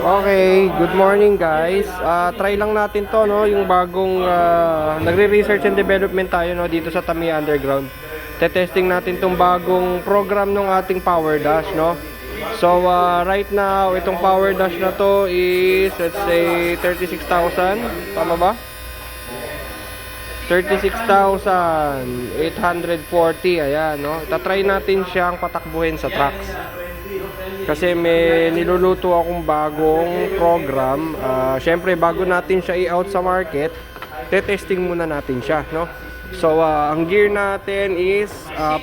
Okay, good morning guys. Try lang natin to, no, yung bagong nagre-research and development tayo, no, dito sa Tamiya Underground. Te-testing natin tong bagong program ng ating power dash, no. So right now, itong power dash na to is, let's say, 36,000. Tama ba? 36,840. Ayan, no. Itatry natin siyang patakbuhin sa trucks. Kasi may niluluto akong bagong program. Syempre, bago natin siya i-out sa market, te-testing muna natin siya, no? So, ang gear natin is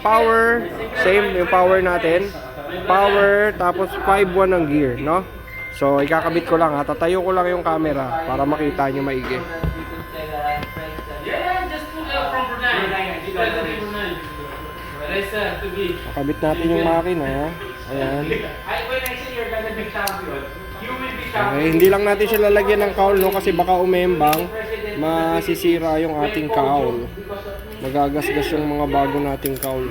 power, same yung power natin. Power, tapos 5-1 ang gear, no? So, ikakabit ko lang, tatayo ko lang yung camera para makita nyo maigi. Kakabit natin yung makina. Ayan. Okay, hindi lang natin siya lalagyan ng cowl, no, kasi baka umembang, masisira yung ating cowl. Magagasgas yung mga bago nating cowl.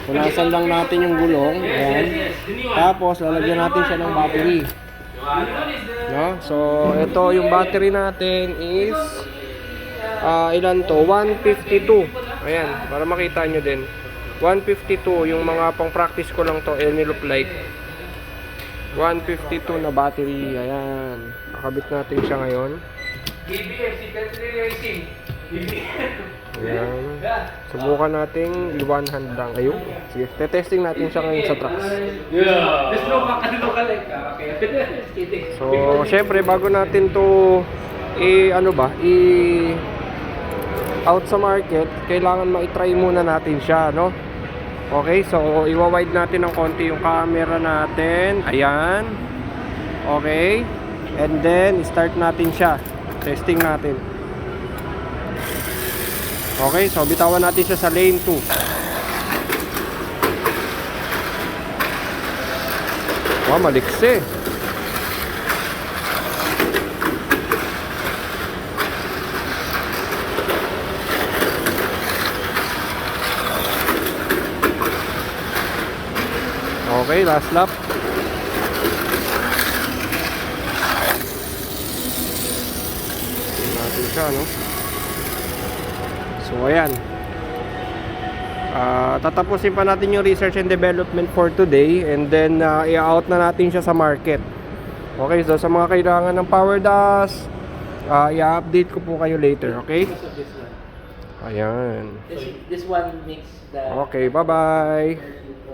Punasan lang natin yung gulong. Ayan. Tapos lalagyan natin siya ng battery. No? So, ito yung battery natin is ilan to? 152. Ayan, para makita nyo din. 152, yung mga pang practice ko lang to, Eneloop light. 152 na battery. Ayan, nakabit natin siya ngayon. Ayan, subukan nating i-one hand lang. Ayun, sige, testing natin siya ngayon sa trucks. So, syempre, bago natin to out sa market, kailangan ma-try muna natin siya, no? Okay, so iwa-wide natin ng konti yung camera natin. Ayan. Okay. And then start natin siya. Testing natin. Okay, so bitawan natin siya sa lane 2. Wow, maliksi. Okay, last lap. Tingnan natin siya, no? So, ayan. Tatapusin pa natin yung research and development for today. And then, i-out na natin siya sa market. Okay, so sa mga kailangan ng power dash, i-update ko po kayo later, okay? Ayan. This one makes the... Okay, bye-bye.